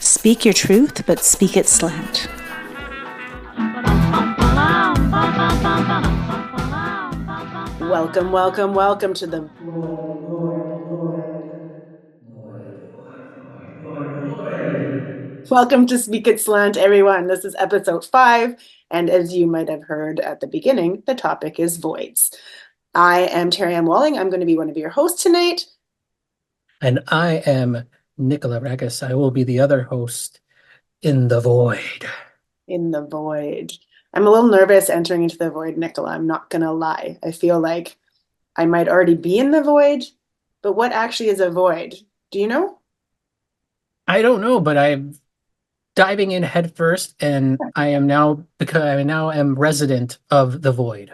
Speak your truth, but speak it slant. Welcome, welcome, welcome to the Welcome to Speak It Slant, everyone. This is episode 5, and as you might have heard at the beginning, the topic is voids. I am Terriann Walling. I'm going to be one of your hosts tonight. And I am Nikola Ragus. I will be the other host in the void. In the void. I'm a little nervous entering into the void, Nikola. I'm not going to lie. I feel like I might already be in the void, but what actually is a void? Do you know? I don't know, but I'm diving in head first, and I am now am resident of the void.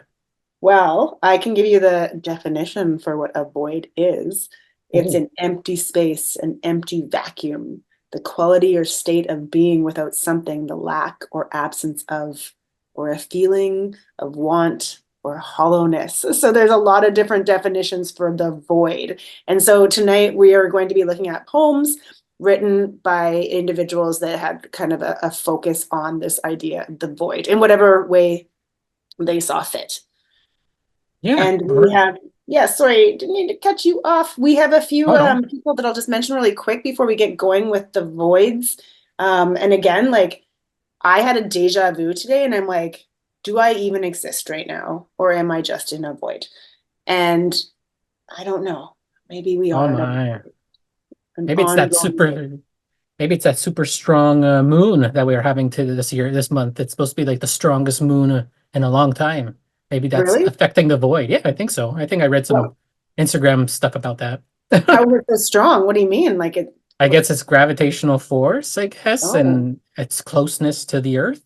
Well, I can give you the definition for what a void is. It's an empty space, an empty vacuum, the quality or state of being without something, the lack or absence of, or a feeling of want or hollowness. So there's a lot of different definitions for the void. And so tonight we are going to be looking at poems written by individuals that had kind of a focus on this idea, the void, in whatever way they saw fit. Yeah. And we have, sorry, didn't mean to cut you off. We have a few people that I'll just mention really quick before we get going with the voids. And again, like I had a deja vu today and I'm like, do I even exist right now? Or am I just in a void? And I don't know. Maybe we are. Oh my. Maybe it's that super strong moon that we're having this month. It's supposed to be like the strongest moon in a long time. Maybe that's really affecting the void. Yeah, I think so. I think I read some Instagram stuff about that. How is it so strong? What do you mean? Like it? I guess it's gravitational force, I guess, and its closeness to the Earth.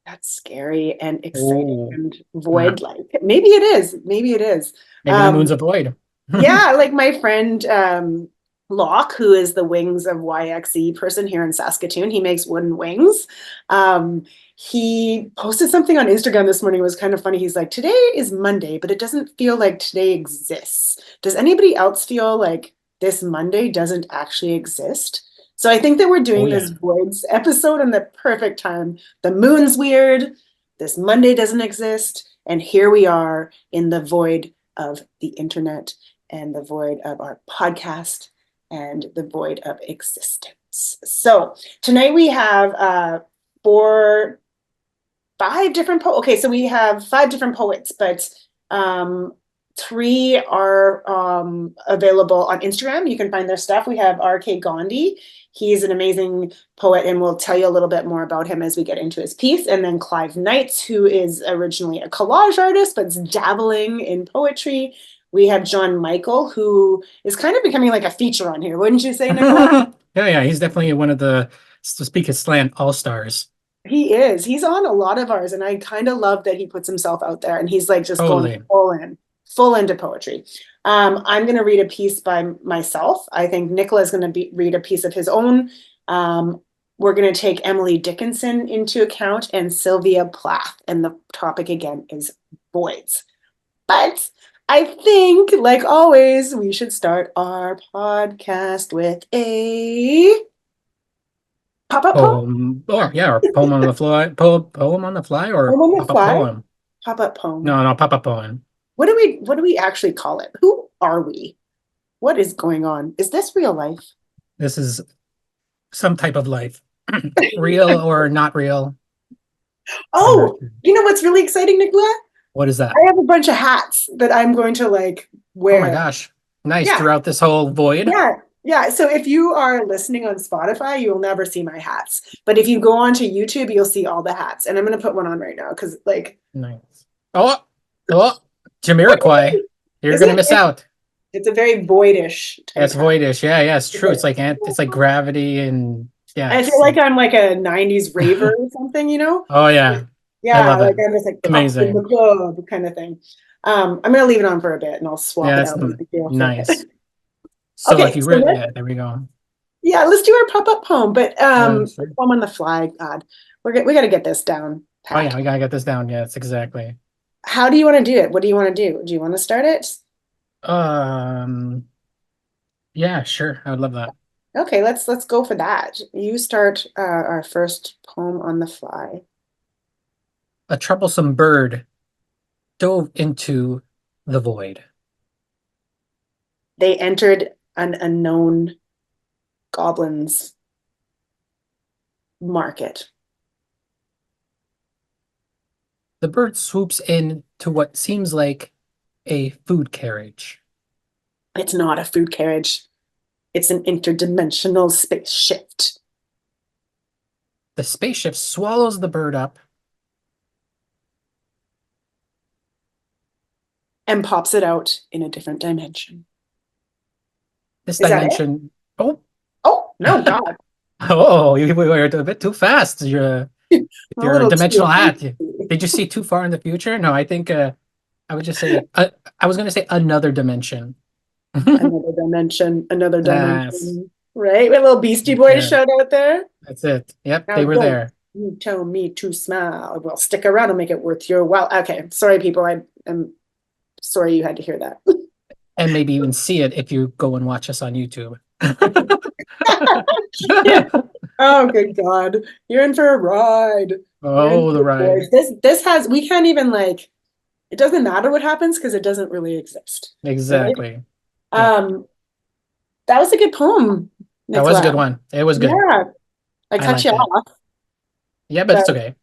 That's scary and exciting and void-like. Maybe it is. Maybe it is. Maybe the moon's a void. Yeah, like my friend Locke, who is the Wings of YXE person here in Saskatoon, he makes wooden wings. He posted something on Instagram this morning. It was kind of funny. He's like, today is Monday, but it doesn't feel like today exists. Does anybody else feel like this Monday doesn't actually exist? So I think that we're doing this voids episode in the perfect time. The moon's weird. This Monday doesn't exist. And here we are in the void of the internet and the void of our podcast and the void of existence. So tonight we have 5 different poets. Okay, so we have 5 different poets, but 3 are available on Instagram. You can find their stuff. We have R.K. Gandhi. He's an amazing poet, and we'll tell you a little bit more about him as we get into his piece. And then Clive Knights, who is originally a collage artist, but's dabbling in poetry. We have John Michael, who is kind of becoming like a feature on here, wouldn't you say, Nikola? Yeah, he's definitely one of the Speak It Slant all-stars. He is. He's on a lot of ours, and I kind of love that he puts himself out there, and he's like just going full into poetry. I'm going to read a piece by myself. I think Nikola is going to read a piece of his own. We're going to take Emily Dickinson into account and Sylvia Plath, and the topic again is voids. But I think, like always, we should start our podcast with a pop-up poem. Or poem on the fly. Poem on the fly, or pop-up poem. Pop-up poem. No, pop-up poem. What do we actually call it? Who are we? What is going on? Is this real life? This is some type of life. Real or not real. Oh, you know what's really exciting, Nikola? What is that? I have a bunch of hats that I'm going to like wear. Oh my gosh. Nice. Throughout this whole void. Yeah. So if you are listening on Spotify, you will never see my hats. But if you go onto YouTube, you'll see all the hats. And I'm going to put one on right now because like. Nice. Oh, Jamiroquai. You're going to miss out. It's a very voidish type. It's voidish. Yeah, it's true. It's like gravity and I feel like I'm like a 90s raver or something, you know? Oh yeah. Yeah, like I'm just like amazing the club kind of thing. I'm gonna leave it on for a bit and I'll swap it out. Nice. So okay, there we go. Yeah, let's do our pop-up poem, but poem on the fly. God, we gotta get this down. Pat. Oh yeah, we gotta get this down. Yes, exactly. How do you want to do it? What do you want to do? Do you want to start it? Yeah, sure. I would love that. Okay, let's go for that. You start our first poem on the fly. A troublesome bird dove into the void. They entered an unknown goblin's market. The bird swoops in to what seems like a food carriage. It's not a food carriage. It's an interdimensional space shift The spaceship swallows the bird up. and pops it out in a different dimension. This Is that it? dimension. Oh, Oh, no, God. oh, you were a bit too fast. With I'm a your little too dimensional hat. hasty. Did you see too far in the future? No, I think I would just say I was going to say another dimension. Another Yes, dimension, right? A little Beastie Boys there. shout out there. That's it. Yep, Now, they were don't there. you tell me to smile. Well, stick around and make it worth your while. Okay, sorry, people. I am sorry you had to hear that. And maybe even see it if you go and watch us on YouTube. Yeah. Oh, good God. You're in for a ride. You're in Oh, for the a ride. ride. This has, we can't even like, it doesn't matter what happens because it doesn't really exist. Right? Exactly. Yep. Um, that was a good poem, That was a good Nikola. one. It was good. Yeah, I I cut you liked it. off, Yeah, but but it's okay.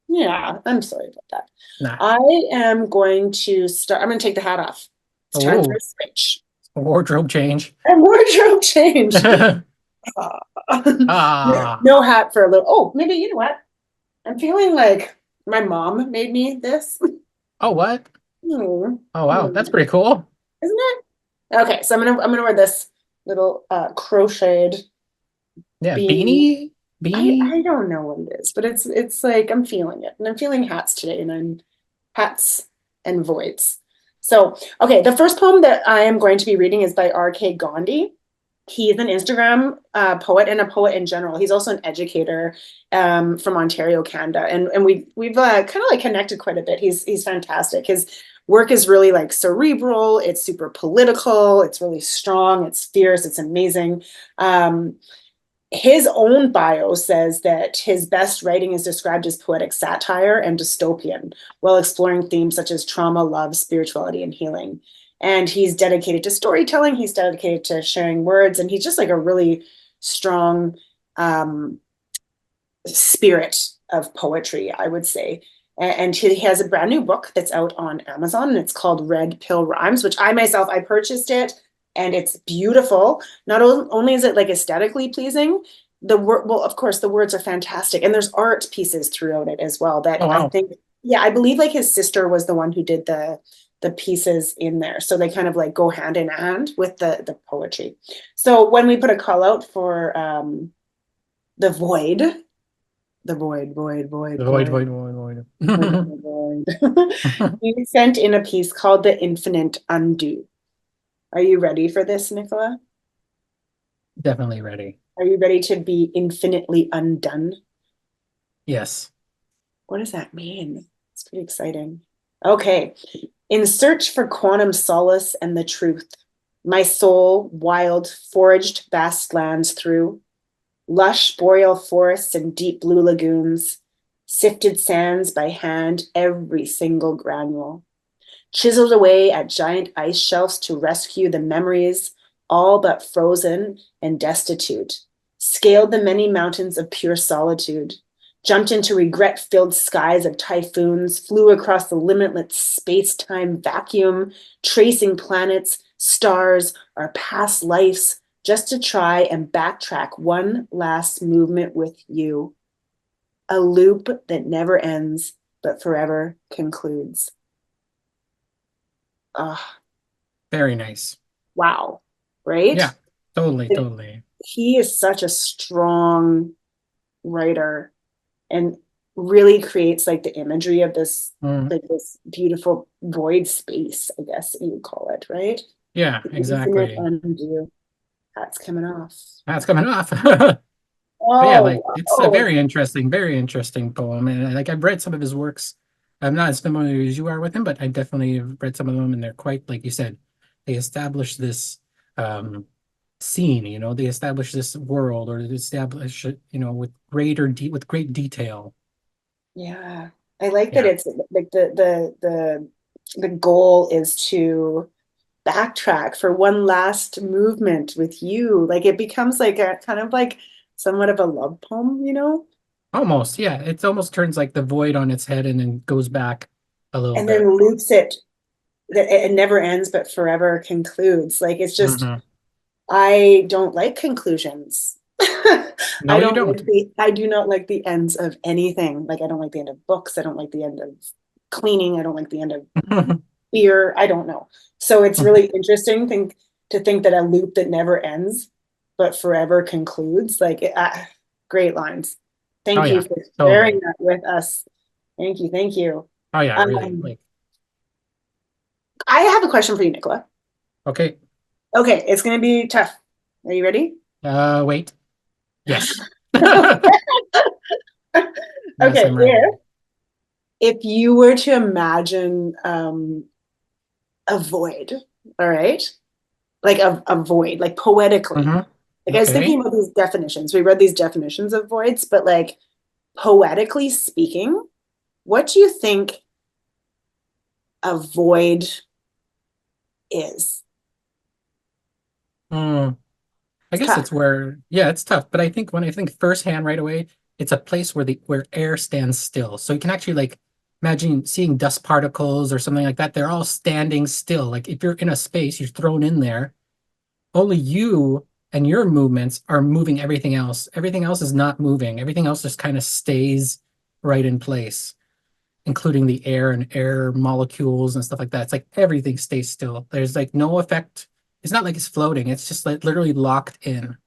yeah, I'm sorry about that. Nah. I am going to start, I'm going to take the hat off. It's time for Oh, a switch. wardrobe change. A wardrobe change. Ah. No hat for a little. Oh, maybe you know what? I'm feeling like my mom made me this. Oh, what? Hmm. Oh, wow. That's Hmm. pretty cool. Isn't it? Okay, so I'm gonna wear this little crocheted Yeah, beanie. beanie, beanie. I don't know what it is, but it's like I'm feeling it, and I'm feeling hats today, and I'm hats and voids. So, okay, the first poem that I am going to be reading is by R.K. Gandhi. He's an Instagram poet and a poet in general. He's also an educator from Ontario, Canada, and we've kind of like connected quite a bit. He's fantastic. His work is really like cerebral. It's super political. It's really strong. It's fierce. It's amazing. Um, his own bio says that his best writing is described as poetic satire and dystopian, while exploring themes such as trauma, love, spirituality, and healing. And he's dedicated to storytelling, he's dedicated to sharing words, and he's just like a really strong um, spirit of poetry, I would say. And he has a brand new book that's out on Amazon, and it's called Red Pill Rhymes, which I myself, I purchased it, and it's beautiful. Not only is it like aesthetically pleasing, the word, well, of course, the words are fantastic, and there's art pieces throughout it as well that Oh, I wow. think, yeah, I believe like his sister was the one who did the pieces in there, so they kind of like go hand in hand with the poetry. So when we put a call out for the void, the void, void, void, Void, void, void, void, void, void. void, void. We sent in a piece called The Infinite Undo. Are you ready for this, Nikola? Definitely ready. Are you ready to be infinitely undone? Yes. What does that mean? It's pretty exciting. Okay. In search for quantum solace and the truth, my soul, wild, foraged vast lands through, lush boreal forests and deep blue lagoons, sifted sands by hand, every single granule, chiseled away at giant ice shelves to rescue the memories, all but frozen and destitute, scaled the many mountains of pure solitude, jumped into regret filled skies of typhoons, flew across the limitless space time vacuum, tracing planets, stars, our past lives, just to try and backtrack one last movement with you. A loop that never ends, but forever concludes. Ah, Very nice. wow, right? Yeah, totally, totally. He is such a strong writer and really creates like the imagery of this Mm, like this beautiful void space, I guess you would call it, right? yeah, The infinite exactly. undo. That's coming off. That's coming off. But yeah, Oh, like it's a oh, very interesting poem. And like I've read some of his works. I'm not as familiar as you are with him, but I definitely have read some of them, and they're quite, like you said, they establish this um scene, they establish this world, or they establish it, with with great detail. Yeah. I like that Yeah, it's like the goal is to backtrack for one last movement with you. Like it becomes like a kind of like somewhat of a love poem, you know? almost. Yeah, it almost turns like the void on its head and then goes back a little And bit. then loops it that it never ends but forever concludes. Like it's just Hmm. I don't like conclusions. No, you don't. I do not like the ends of anything. Like I don't like the end of books. I don't like the end of cleaning. I don't like the end of beer. I don't know. So it's really interesting to think that a loop that never ends but forever concludes. Great lines. Oh Thank you yeah, for sharing totally. that with us. Thank you. Thank you. Oh yeah, really. Um, Like, I have a question for you, Nicola. okay, Okay, it's going to be tough. Are you ready? wait. Yes. Yes, Okay, I'm ready. if you were to imagine a void, all right? Like a void, like poetically. Hmm. Like I was Okay. thinking about these definitions. We read these definitions of voids, but like poetically speaking, what do you think a void is? Hmm. I It's guess tough. it's where, yeah, it's tough, but I think when I think firsthand right away, it's a place where air stands still. So you can actually like imagine seeing dust particles or something like that. They're all standing still. Like if you're in a space, you're thrown in there, only you and your movements are moving everything else. Everything else is not moving. Everything else just kind of stays right in place, including the air and air molecules and stuff like that. It's like everything stays still. There's like no effect. It's not like it's floating. It's just like literally locked in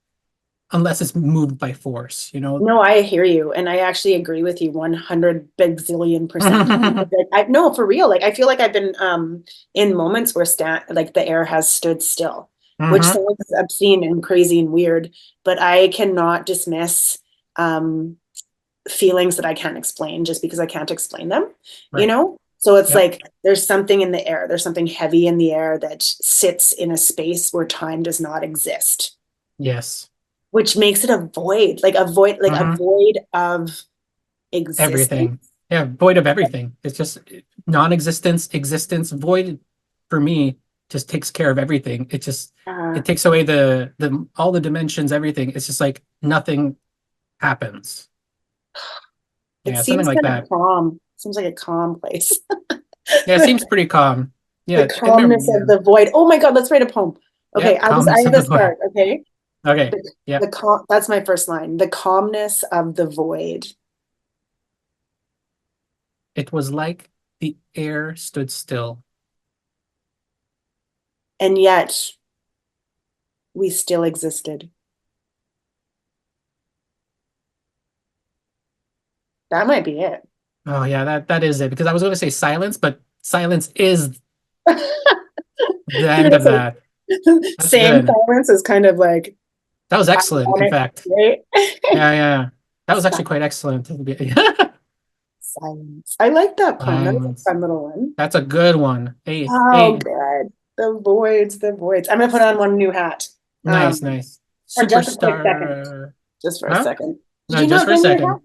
unless it's moved by force, you know? No, I hear you, and I actually agree with you 100 bazillion%. Like, no, for real. Like I feel like I've been in moments where like the air has stood still, which Hmm. sounds obscene and crazy and weird, but I cannot dismiss um feelings that I can't explain just because I can't explain them, you Right. know? So it's Yep. like there's something in the air, there's something heavy in the air that sits in a space where time does not exist, Yes. which makes it a void, like a Hmm. void of existence. Everything. Yeah, void of everything. It's just non-existence, existence, void for me just takes care of everything. Uh, it takes away the all the dimensions, everything. It's just like nothing happens. it Yeah, something seems like kind of that. calm. Seems like a calm place. Yeah, it the, seems pretty calm. the Yeah, and calmness remember, of yeah. the void. Oh my God, let's write a poem. Okay, Yep, I calmness have of to the void. start. Okay, Okay. the Yep. calm. That's my first line. The calmness of the void, It was like the air stood still. and yet we still existed. That might be it. Oh yeah, that is it. Because I was going to say silence, but silence is the You're end of gonna that. say That's saying good. silence is kind of like That was excellent, in ironic, fact. right? Yeah, yeah. That was actually quite excellent. Silence. I like that poem. That was a Silence. fun little one. That's a good one. Hey, Oh, hey, good. The voids, the voids. I'm gonna put on one new hat. nice, Um, nice. for just a quick second. Superstar. Just for a Huh? second. Did No, you just not for a bring your hat? second.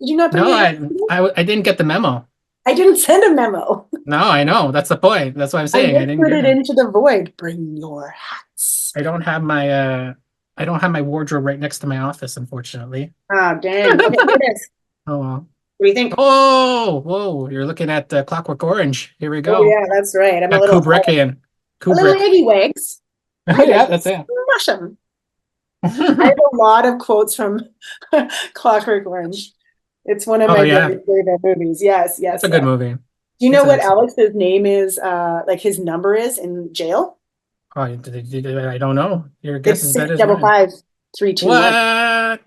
Did you not bring No, your hat? I didn't get the memo. I didn't send a memo. No, I know. That's the point. That's what I'm I saying. I just didn't put get it it. into the void. Bring your hats. I don't have my I don't have my wardrobe right next to my office, unfortunately. Oh, dang. Okay, here it is. Oh well. What do you think? Oh, whoa, you're looking at Clockwork Orange. Here we Oh, go. yeah, that's right. I'm That Kubrickian. a little Kubrick. eggy wags. I Yeah, just that's it. smash them. I have a lot of quotes from Clockwork Orange. It's one of Oh my yeah, very favorite movies. Yes, it's yes, a good yes. movie. Do you It's know an what excellent. Alex's name is, like his number is in jail? Oh, I don't know. Your guess It's is six better as double mine. five, 3, 2, 1. What?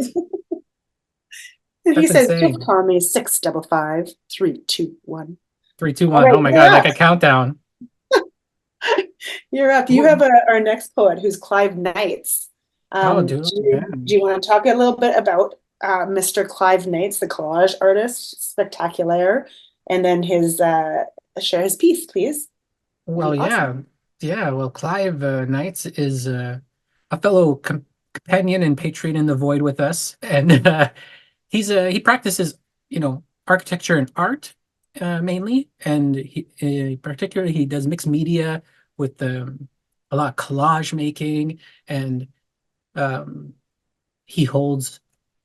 And he That's says, just insane. call me 655, 3, 2, 1. Three, two, All one. right, Oh my you're God, like up. a countdown. You're up. You have Wh- our next poet who's Clive Knights. Oh, Do dude, you, yeah. do you want to talk a little bit about Mr. Clive Knights, the collage artist, spectacular, and then his share his piece, please? That'd Well, be awesome. yeah, yeah. Well, Clive Knights is a fellow companion and patron in the void with us, and he practices, architecture and art mainly, and he particularly he does mixed media with a lot of collage making, and um, he holds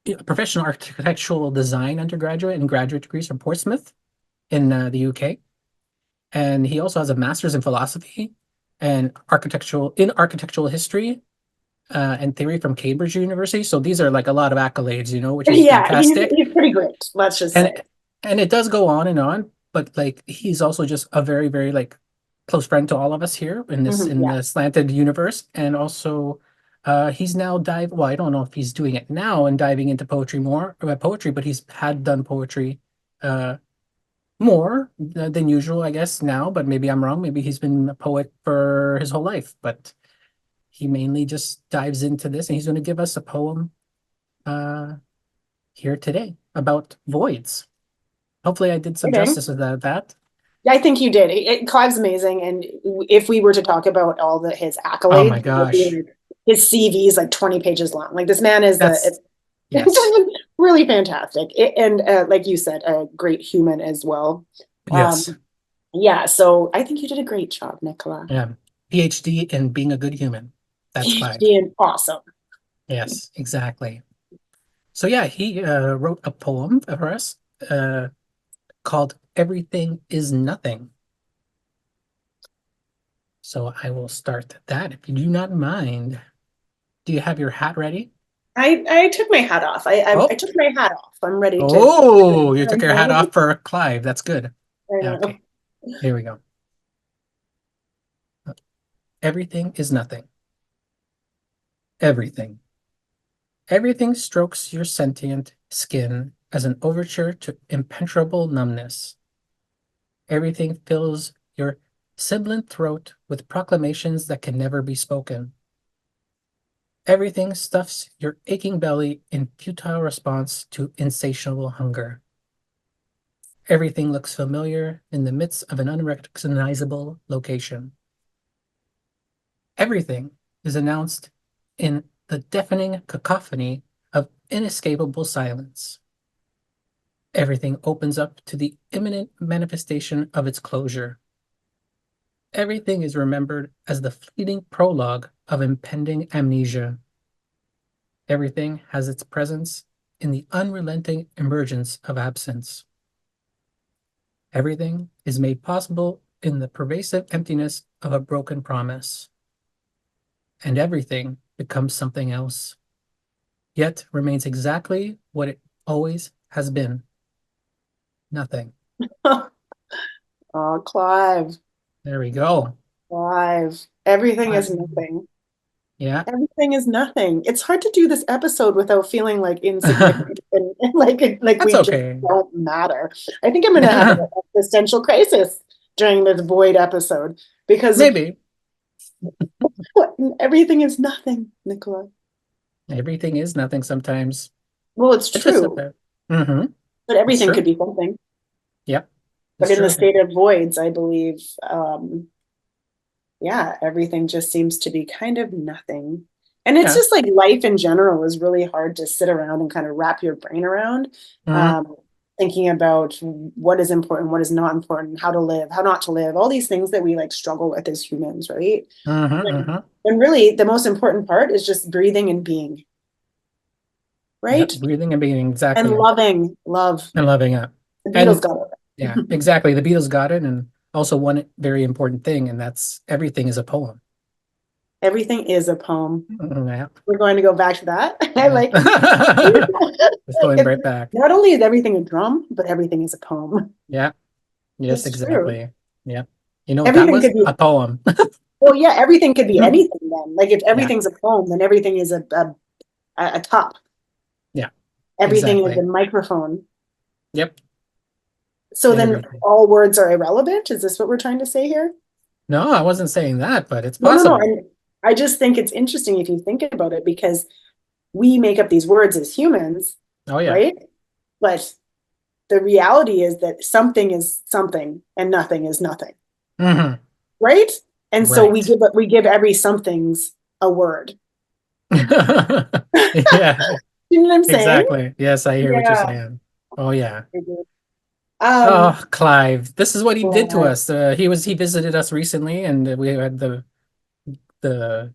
a professional architectural design undergraduate and graduate degrees from Portsmouth in the UK, and he also has a master's in philosophy and architectural history and theory from Cambridge University. So these are like a lot of accolades, which is Yeah, fantastic. he's pretty great, let's just say. And it does go on, but like he's also just a very, very like close friend to all of us here in this Mhm, in yeah. the slanted universe. And also he's now I don't know if he's doing it now and diving into poetry, but he's had done poetry uh more than usual, I guess, now, but maybe I'm wrong. Maybe he's been a poet for his whole life, but he mainly just dives into this, and he's going to give us a poem uh, here today about voids. Hopefully, I did some Exciting. justice with that. Yeah, I think you did. Clive's amazing, and if we were to talk about all his Oh my accolades, it would be gosh, like his CV is like 20 pages long. Like this man is that's yes, it's really fantastic, and like you said, a great human as well. yes, Yeah, so I think you did a great job, Nicola. yeah. PhD in being a good human. That's Clive. PhD and awesome. Yes, exactly. So yeah, he wrote a poem for us called "Everything Is Nothing." So I will start that if you do not mind. Do you have your hat ready? I took my hat off. I Oh, took my hat off. I'm ready to. oh, you took your hat off for Clive. That's good. I know. Okay, here we go. Everything is nothing. Everything. Everything strokes your sentient skin as an overture to impenetrable numbness. Everything fills your sibilant throat with proclamations that can never be spoken. Everything stuffs your aching belly in futile response to insatiable hunger. Everything looks familiar in the midst of an unrecognizable location. Everything is announced in the deafening cacophony of inescapable silence. Everything opens up to the imminent manifestation of its closure. Everything is remembered as the fleeting prologue of impending amnesia. Everything has its presence in the unrelenting emergence of absence. Everything is made possible in the pervasive emptiness of a broken promise. And everything becomes something else, yet remains exactly what it always has been. Nothing. Oh, Clive, There we go. Clive. Everything is Um, nothing. yeah, Everything is nothing. It's hard to do this episode without feeling like insignificant and like that's we just okay. don't matter. I think I'm gonna have an existential crisis during this void episode because Maybe everything is nothing, Nicola. everything is nothing sometimes. Well, it's It's just true, about, mm-hmm. but It's everything could true. be something. Yep, But it's in the true. state of voids, I believe, yeah, everything just seems to be kind of nothing. And it's Yeah. just like life in general is really hard to sit around and kind of wrap your brain around, Mm-hmm. um, thinking about what is important, what is not important, how to live, how not to live, all these things that we like struggle with as humans, right? Mm-hmm. When, Mm-hmm. when really the most important part is just breathing and being, Yep. right? Breathing and being And exactly loving, love. and loving it. The Beatles And got yeah, it. exactly. The Beatles got it. And also one very important thing, and that's everything is a poem. Everything is a poem. Yeah. We're going to go back to that. I Yeah. like Just going it. right back. Not only is everything a drum, but everything is a poem. Yeah. Yes, It's true. exactly. Yeah. That Everything was could be, a poem. well, yeah, everything could be anything then. Like if Yeah. everything's a poem, then everything is a top. Yeah. Everything is a Exactly. microphone. Yep. So then Everything. all words are irrelevant. Is this what we're trying to say here? No, I wasn't saying that, but it's No, no, no. possible. And I just think it's interesting if you think about it because we make up these words as humans, Oh yeah. right? But the reality is that something is something and nothing is nothing, Hmm. right? And so Right. we give every something's a word. Yeah, You know what I'm saying? exactly. Yes, I hear what you're Yeah. saying. Oh yeah. I do. Oh, Clive, this is what he did to Glad. us. He visited us recently, and we had the the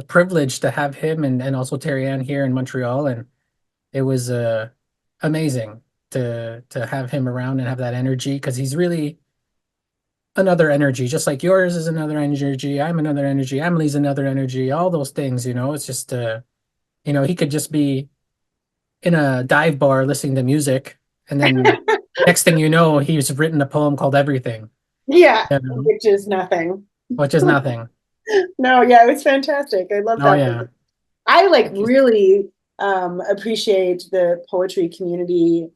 privilege to have him and also Terriann here in Montreal, and it was amazing to have him around and have that energy because he's really another energy, just like yours is another energy. I'm another energy. Emily's another energy. All those things, it's just he could just be in a dive bar listening to music, and then next thing you know, he's written a poem called Everything, Yeah, you know, which is nothing. which is nothing. No, yeah, it was fantastic. I love Oh that visit. yeah. I like Just really appreciate the poetry community.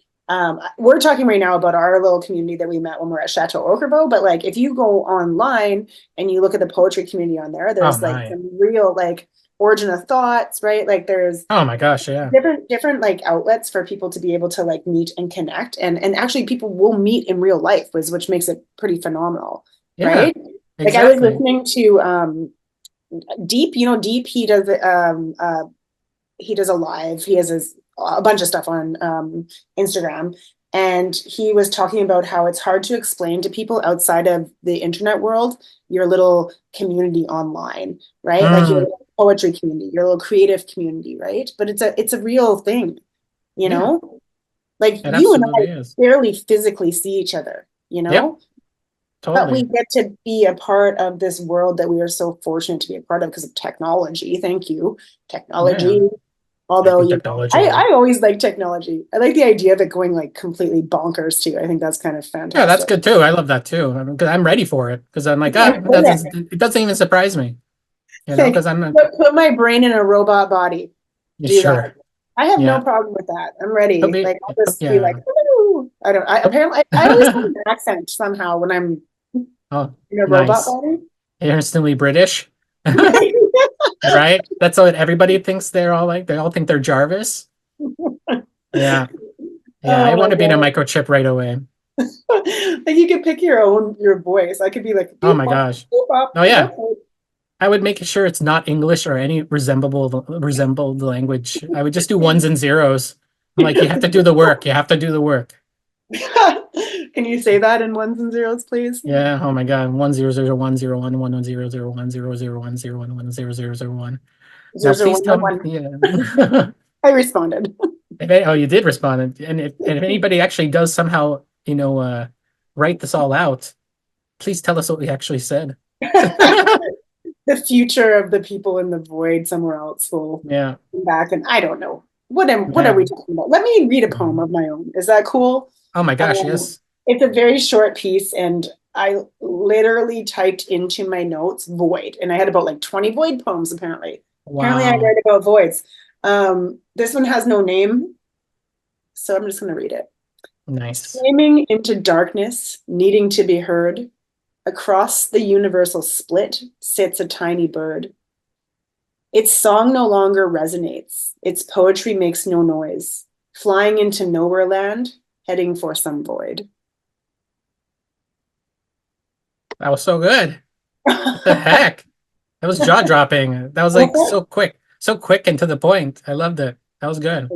We're talking right now about our little community that we met when we are at Chateau Okerbo, but like if you go online and you look at the poetry community on there, oh there's like my. some real like origin of thoughts, right? Like there's Oh my gosh, yeah. different like outlets for people to be able to like meet and connect, and actually people will meet in real life, which makes it pretty phenomenal, Yeah, right? Like I was exactly. listening to Deep, Deep, he does a live. He has a bunch of stuff on Instagram, and he was talking about how it's hard to explain to people outside of the internet world your little community online, right? Like your Mm, little poetry community, your little creative community, right? But it's a real thing, you yeah, know. Like it you and I absolutely is. barely physically see each other, Yep, but we totally. get to be a part of this world that we are so fortunate to be a part of because of technology. Thank you, Yeah, technology. Although, thank you, technology. I always like technology. I like the idea of it going like completely bonkers too. I think that's kind of Yeah, that's fantastic. good too. I love that too. I mean, 'cause I'm ready for it because I'm like, it doesn't even surprise me, Like, because I'm a, put my brain in a robot body. yeah, Do that. sure. I have no Yeah, problem with that. I'm he'll ready. be, Like I'll just be like, yeah. ooh. I don't. I apparently I always have an accent somehow when I'm Oh, in a robot nice. body. Instantly British, right? That's what everybody thinks. They're all like, they all think they're Jarvis. Yeah, yeah. I Oh my want to be in a God. microchip right away. Like you could pick your voice. I could be like Oh beep my bop, gosh. beep bop. Oh yeah. Okay. I would make sure it's not English or any resembled language. I would just do ones and zeros. I'm like, you have to do the work. You have to do the work. Can you say that in ones and zeros, please? Yeah. Oh my God. 1001101010001010101. Now, Zero zero please one tell one me. one. Yeah. I responded. Oh, you did respond. And if anybody actually does somehow, write this all out, please tell us what we actually said. The future of the people in the void somewhere else will Yeah. come back, and I don't know. What are we Man. talking about? Let me read a poem of my own. Is that cool? Oh my gosh. Um, Yes. it's a very short piece, and I literally typed into my notes void, and I had about like 20 void poems apparently. Apparently, I Wow. write about voids. This one has no name, so I'm just going to read it. Nice. Screaming into darkness, needing to be heard, across the universal split sits a tiny bird. Its song no longer resonates, its poetry makes no noise, flying into nowhere land, heading for some void. That was so good. What the heck? That was jaw dropping. That was like so quick and to the point. I loved it. That was good.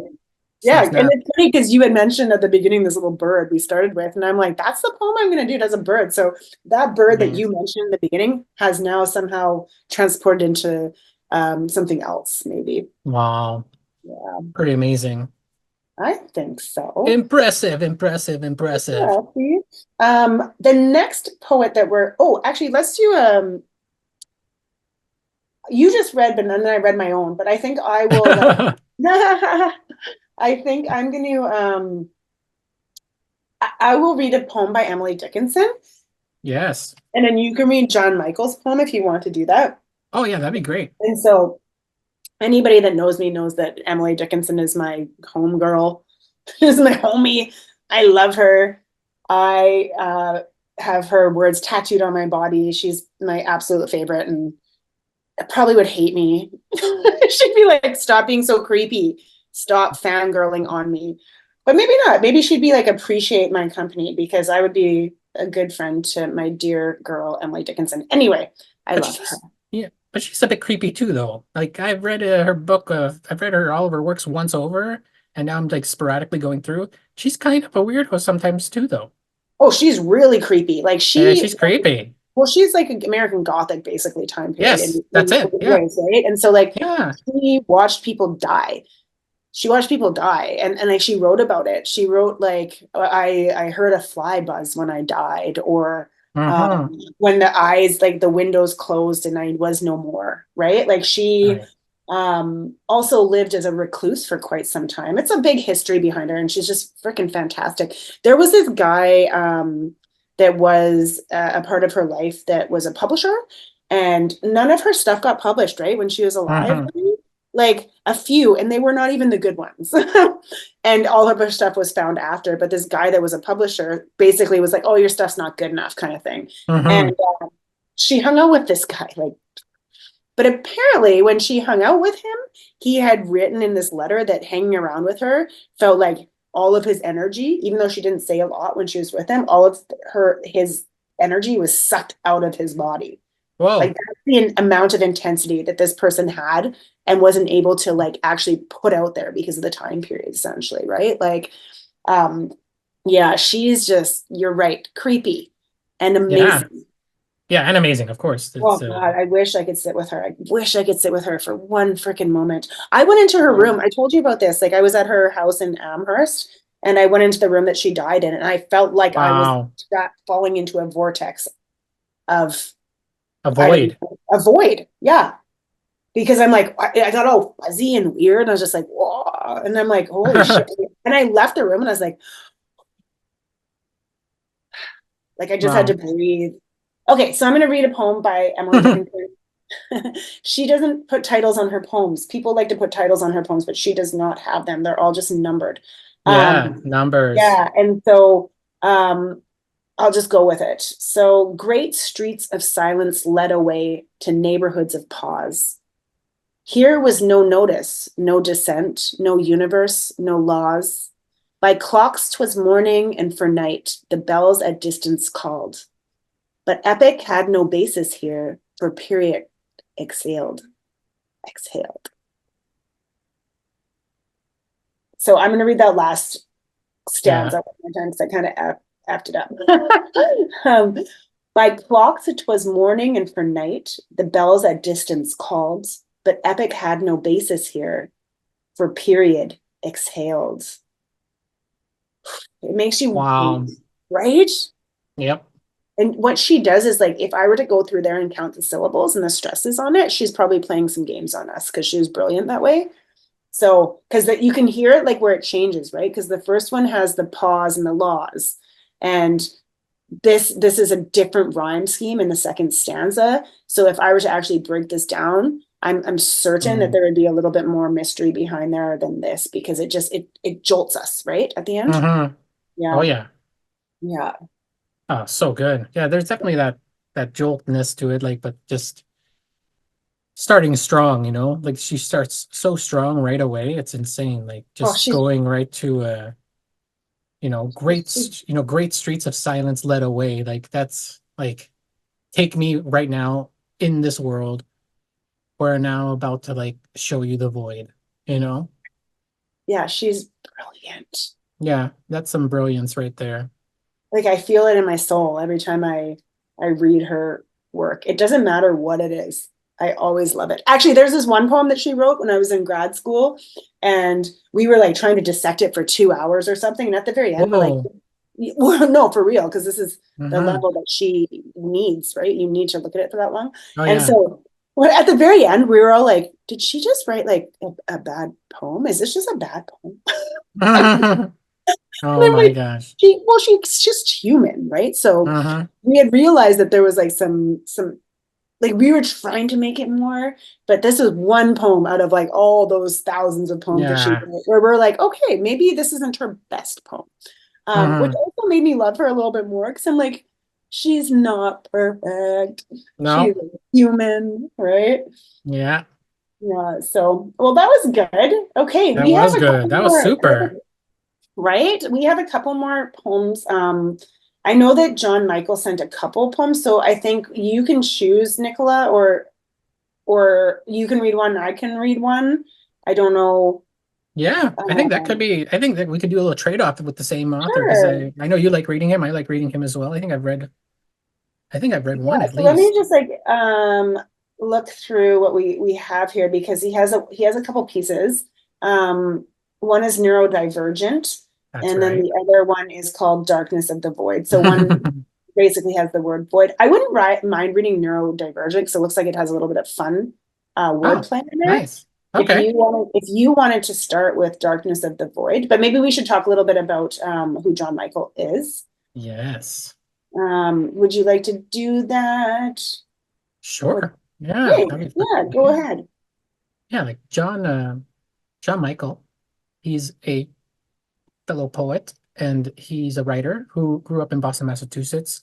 Yeah, Snap, and snap. it's funny because you had mentioned at the beginning this little bird we started with, and I'm like, that's the poem I'm going to do. It as a bird. So that bird that you Nice. mentioned in the beginning has now somehow transported into something else, maybe. Wow. Yeah, Pretty amazing. I think so. Impressive, impressive, impressive. Yeah, see? The next poet that actually, let's do you just read, but then I read my own, but I think I will I think I'm going to I will read a poem by Emily Dickinson. Yes. And then you can read John Michael's poem if you want to do that. Oh yeah, that'd be great. And so anybody that knows me knows that Emily Dickinson is my home girl, is my homie. I love her. I have her words tattooed on my body. She's my absolute favorite, and probably would hate me. She'd be like, "Stop being so creepy. Stop fangirling on me." But maybe not. Maybe she'd be like, appreciate my company because I would be a good friend to my dear girl, Emily Dickinson. Anyway, I But love her. she's yeah. but she's a bit creepy too, though. Like I've read her book. I've read her all of her works once over, and now I'm like sporadically going through. She's kind of a weirdo sometimes too, though. Oh, she's really creepy. Like Yeah, she's creepy. well, she's like an American Gothic basically time period Yes, that's in it. weird Yeah, ways, right? And so like yeah. she watched people die. She watched people die, and like she wrote about it. She wrote like I heard a fly buzz when I died, or Mm-hmm. when the eyes, like the windows closed and I was no more, right? Like she Right. also lived as a recluse for quite some time. It's a big history behind her, and she's just freaking fantastic. There was this guy that was a part of her life that was a publisher, and none of her stuff got published, right? When she was alive, Mm-hmm. like a few, and they were not even the good ones. And all of her stuff was found after. But this guy that was a publisher basically was like, "Oh, your stuff's not good enough," kind of thing. And Mm-hmm. she hung out with this guy, like, but apparently when she hung out with him, he had written in this letter that hanging around with her felt like all of his energy, even though she didn't say a lot when she was with him, all of his energy was sucked out of his body. Like Whoa. that's the amount of intensity that this person had and wasn't able to like actually put out there because of the time period, essentially, right? Like, um, yeah, she's just, you're right, creepy and Yeah. amazing. Yeah, and amazing, of course. Oh It's God, I wish I could sit with her. I wish I could sit with her for one freaking moment. I went into her room. I told you about this. Like I was at her house in Amherst and I went into the room that she died in and I felt like I was wow. falling into a vortex of, I don't Avoid. know, a void. Yeah. Because I'm like, I got all fuzzy and weird. And I was just like, whoa. And I'm like, holy shit. And I left the room and I was like I just had to Wow. breathe. Okay, so I'm going to read a poem by Emily Dickinson. She doesn't put titles on her poems. People like to put titles on her poems, but she does not have them. They're all just numbered. Yeah, Um, numbers. yeah, and so I'll just go with it. So, great streets of silence led away to neighborhoods of pause. Here was no notice, no dissent, no universe, no laws. By clocks 'twas morning, and for night the bells at distance called. But epic had no basis here, for period exhaled, exhaled. So I'm going to read that last Yeah. stanza one more time because I kind of effed it up. um, by clocks it was morning, and for night the bells at distance called. But epic had no basis here, for period exhaled. It makes you Wow. breathe, right? Yep. And what she does is like, if I were to go through there and count the syllables and the stresses on it, she's probably playing some games on us because she was brilliant that way. So, because that you can hear it like where it changes, right? Because the first one has the pause and the laws, and this is a different rhyme scheme in the second stanza. So, if I were to actually break this down, I'm certain that Mm. there would be a little bit more mystery behind there than this because it jolts us right at the end. Mm-hmm. Oh Yeah, yeah. yeah. Oh, so good. Yeah, there's definitely that joltness to it, like, but just starting strong, like she starts so strong right away. It's insane. Like Oh, just going right to she's great streets of silence led away. Like that's like take me right now in this world. We're now about to like show you the void, you know? yeah, she's brilliant. Yeah, that's some brilliance right there. Like I feel it in my soul every time I read her work. It doesn't matter what it is. I always love it. Actually, there's this one poem that she wrote when I was in grad school, and we were like trying to dissect it for 2 hours or something. And at the very end, we're like, Whoa. well, no, for real, because this is the Hmm. level that she needs, right? You need to look at it for that long. Oh And yeah. so at the very end, we were all like, did she just write like a bad poem? Is this just a bad poem? And Oh I'm my like, gosh. she's just human, right? So Uh-huh. we had realized that there was like some like we were trying to make it more, but this is one poem out of like all those thousands of poems that she Yeah. wrote, where we're like, okay, maybe this isn't her best poem. Which Hmm. also made me love her a little bit more because I'm like, she's not perfect. She's No. a human, right? Yeah. Yeah. So, well, that was good. Okay, That we have was a good. couple That was more. super. Right? We have a couple more poems. I know that John Michael sent a couple poems, so I think you can choose Nicola or you can read one, I can read one. I don't know. Yeah, I think that could Um, be. I think that we could do a little trade-off with the same author because sure. I know you like reading him. I like reading him as well. I think I've read one Yeah, at so let me least. just like look through what we have here because he has a couple pieces. Um, one is neurodivergent, That's and then right. the other one is called Darkness of the Void. So one basically has the word void. I wouldn't mind reading neurodivergent because it looks like it has a little bit of fun Oh, wordplay in there. nice. Okay. If you wanted to start with Darkness of the Void, but maybe we should talk a little bit about who John Michael is. Yes. Would you like to do that? Or Sure. Yeah, hey, that'd be fun. yeah, go Yeah. ahead. Yeah, like John Michael. He's a fellow poet and he's a writer who grew up in Boston, Massachusetts.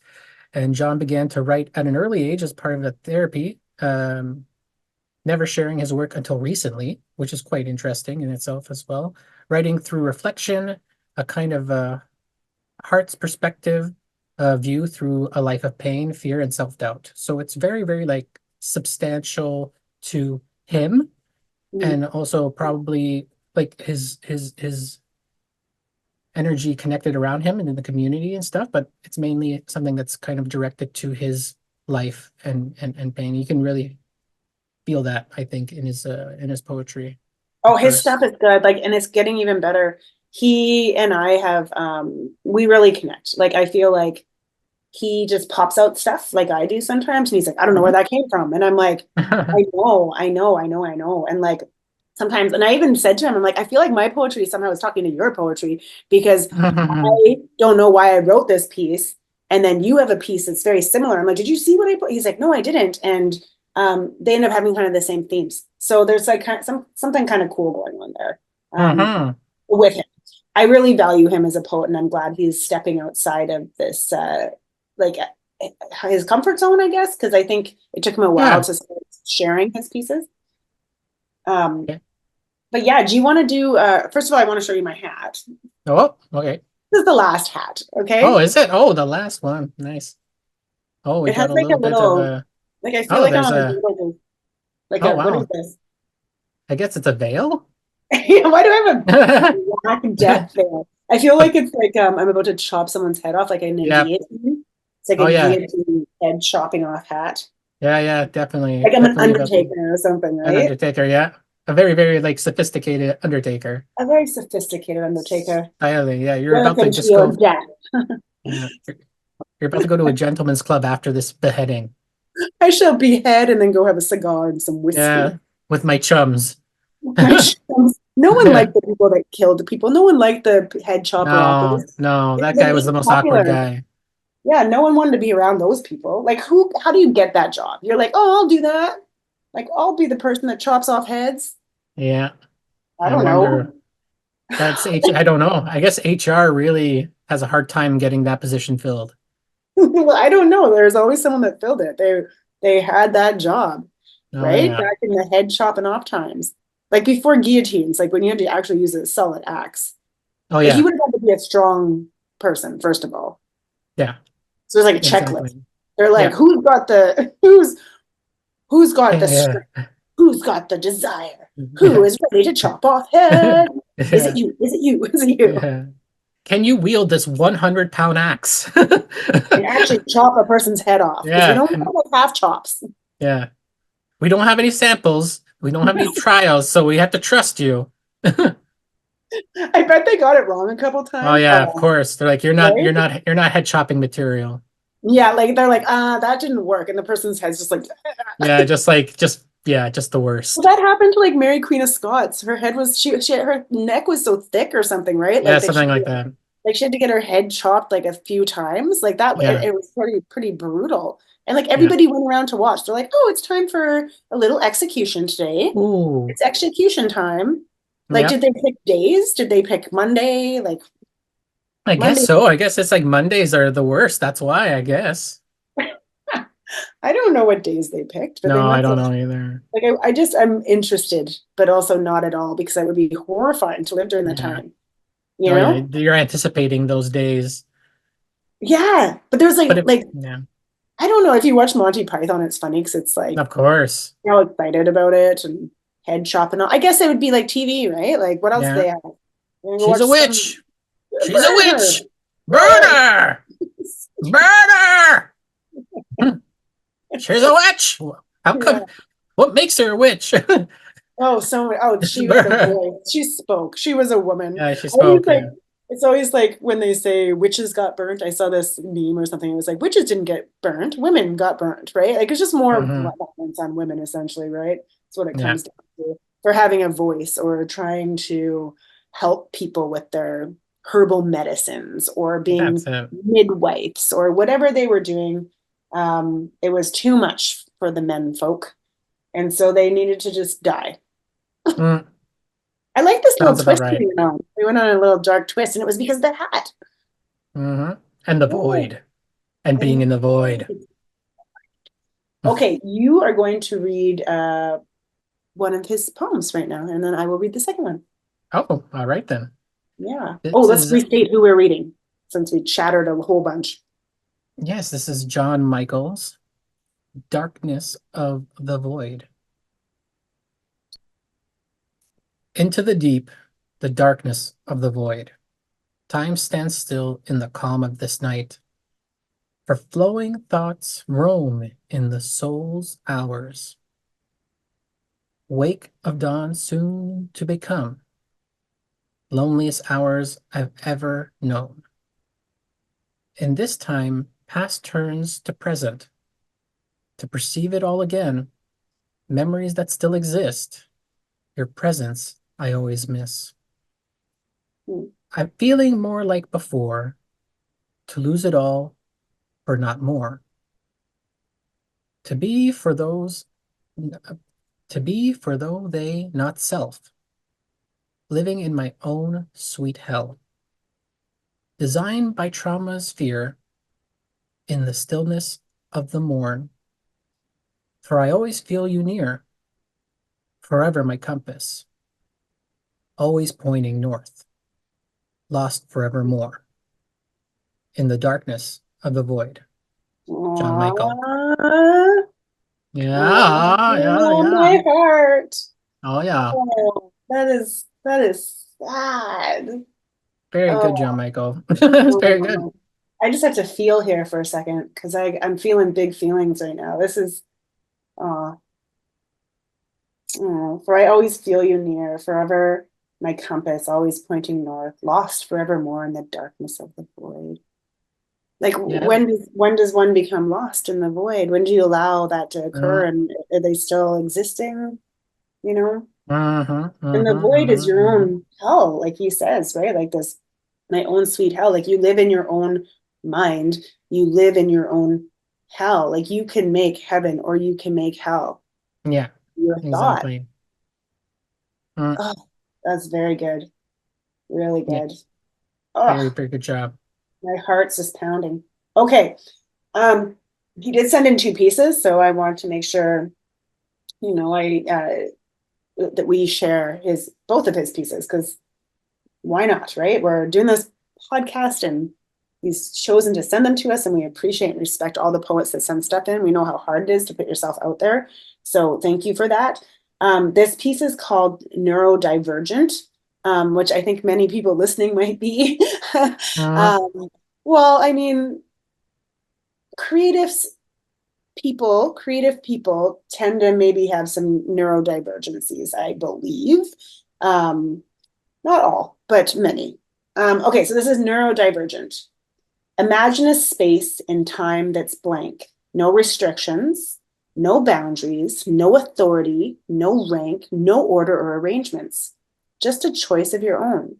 And John began to write at an early age as part of a therapy, never sharing his work until recently, which is quite interesting in itself as well. Writing through reflection, a kind of heart's perspective view through a life of pain, fear, and self-doubt. So it's very, very like substantial to him, Mhm. and also probably like his energy connected around him and in the community and stuff, but it's mainly something that's kind of directed to his life and pain. You can really feel that, I think, in his poetry Oh, at his stuff first. is good. Like, and it's getting even better. He and I have we really connect. Like I feel like he just pops out stuff like I do sometimes, and he's like, I don't know where Mhm. that came from. And I'm like, I know. And like sometimes, and I even said to him, I'm like, I feel like my poetry somehow is talking to your poetry because I don't know why I wrote this piece. And then you have a piece that's very similar. I'm like, did you see what I put? He's like, no, I didn't. And they end up having kind of the same themes. So there's like something kind of cool going on there Mhm. with him. I really value him as a poet, and I'm glad he's stepping outside of this, like his comfort zone, I guess, because I think it took him a while Yeah. to start sharing his pieces. Um, Yeah. but yeah, do you want to do? First of all, I want to show you my hat. Oh, okay. This is the last hat. Oh, Okay, is it? Oh, the last one. Nice. Oh, we it got has a like a little bit of little, a. like I feel Oh, like I'm there's on the a. table, like Oh, a what is wow. this? I guess it's a veil. Why do I have a Yeah. black death there? I feel like it's like I'm about to chop someone's head off, like in a guillotine. It's like Oh, a yeah. guillotine head chopping off hat. Yeah, yeah, definitely. Like I'm an Definitely about undertaker or something, an right? undertaker, yeah. A very, very like sophisticated undertaker. A very sophisticated undertaker. Styling, yeah. You're about to Welcome to just your go. death. Yeah. You're about to go to a gentleman's club after this beheading. I shall behead and then go have a cigar and some Yeah, whiskey. with my chums. No one liked the people that killed the people. No one liked the head chopper No, offers. no, It that was like guy was the really most awkward popular. guy. Yeah, no one wanted to be around those people. Like who, how do you get that job? You're like, oh, I'll do that. Like I'll be the person that chops off heads. Yeah, I I don't know. wonder. I don't know. I guess HR really has a hard time getting that position filled. Well, I don't know. There's always someone that filled it. They had that job, Oh right? yeah. Back in the head chopping off times. Like before guillotines, like when you had to actually use a solid axe. Oh Like you yeah. would have had to be a strong person, first of all. Yeah, So there's like a checklist. exactly. They're like, Yeah. who's got the Yeah. strength? Who's got the desire? Who is ready to chop off head? Is it Yeah. you? Is it you? Is it you? Yeah. Can you wield this 100-pound axe? And actually chop a person's head off because we Yeah, don't and have like half chops. yeah. We don't have any samples. We don't have any trials, so we have to trust you. I bet they got it wrong a couple Oh times. yeah, of course. They're like, Right? you're not head chopping material. Yeah, like they're like, that didn't work. And the person's head's just like, Yeah, just the well, worst. that happened to like Mary Queen of Scots. Her head was her neck was so thick or something, right? Yeah, Like that something like that. she had to get her head chopped like a few times. Like that Yeah, it was pretty brutal. And like yeah. everybody went around to watch. They're like, oh, it's time for a little execution today. Ooh, It's execution time. Like, yeah. did they pick days? Did they pick Monday? Like I guess Monday. so. I guess it's like Mondays are the worst. That's why, I guess. I don't know what days they picked, but they No, I must don't have. know either. Like I'm interested, but also not at all because that would be horrifying to live during that Yeah. time, you Oh yeah, know? you're anticipating those days. Yeah. But there's But if like yeah. I don't know if you watch Monty Python, it's funny because it's like Of course. they're all excited about it and head chopping. I guess it would be like TV, right? Like what else do Yeah. they have? We She's watch a some witch. She's a burn her. witch. Burn Right. her. Burn her. She's a witch. How Yeah. come? What makes her a witch? Oh, she was a voice. She spoke. She was a woman. Yeah, she Always spoke. like Yeah. it's always like when they say witches got burnt. I saw this meme or something. It was like witches didn't get burnt, women got burnt, right? Like it's just more Hmm. violence on women, essentially, right? That's what it Yeah. comes down to for having a voice or trying to help people with their herbal medicines or That's being it. midwives or whatever they were doing. It was too much for the men folk, and so they needed to just die. Mm, I like this little sounds about twist right. we went on. We went on a little dark twist, and it was because of the hat. Hmm. And the Yeah. void. And being And in the void. okay, you are going to read one of his poems right now, and then I will read the second one. Oh, all right then. Yeah. Oh, This let's is restate who we're reading since we chattered a whole bunch. yes, this is John Michael's Darkness of the Void. Into the deep, the darkness of the void. Time stands still in the calm of this night. For flowing thoughts roam in the soul's hours. Wake of dawn soon to become. Loneliest hours I've ever known. In this time, past turns to present. To perceive it all again, memories that still exist. Your presence I always miss. Hmm. I'm feeling more like before, to lose it all for not more. To be for those, to be for though they not self, living in my own sweet hell. Designed by trauma's fear in the stillness of the morn, for I always feel you near, forever my compass, always pointing north, lost forevermore, in the darkness of the void. John Michael. Aww. Yeah, yeah, Oh, yeah. my heart. Oh, yeah. Oh, that is sad. Very good, Oh, John Michael. It's very good. oh. I just have to feel here for a second because I'm feeling big feelings right now. This is uh for I always feel you near, forever my compass, always pointing north, lost forevermore in the darkness of the void. Like Yeah. when does one become lost in the void? When do you allow that to occur? Mm, And are they still existing? You know? mhm, And the mhm, void is mhm, your mhm. own hell, like he says, right? Like this, my own sweet hell. Like you live in your own mind, you live in your own hell. Like you can make heaven or you can make hell. Yeah, Your thought. exactly. Mm, Oh, that's very good. Really yeah, good. very, Oh, very good job. my heart's just pounding. Okay. Um, he did send in two pieces, so I want to make sure, I that we share his both of his pieces because why not, right? We're doing this podcast and he's chosen to send them to us, and we appreciate and respect all the poets that send stuff in. We know how hard it is to put yourself out there. So thank you for that. This piece is called Neurodivergent, which I think many people listening might be. Mm, um, well, I mean, creatives creative people tend to maybe have some neurodivergencies, I believe. Um, Not all, but many. Okay, so this is neurodivergent. Imagine a space in time that's blank, no restrictions, no boundaries, no authority, no rank, no order or arrangements, just a choice of your own.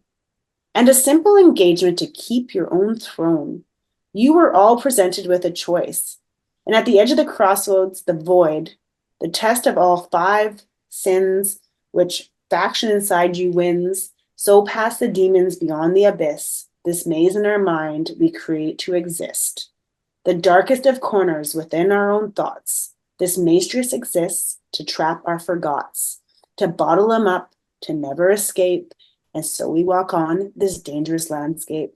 And a simple engagement to keep your own throne. You were all presented with a choice. And at the edge of the crossroads, the void, the test of all five sins, which faction inside you wins, so past the demons beyond the abyss, this maze in our mind we create to exist. The darkest of corners within our own thoughts, this matrix exists to trap our forgots, to bottle them up, to never escape, and so we walk on this dangerous landscape.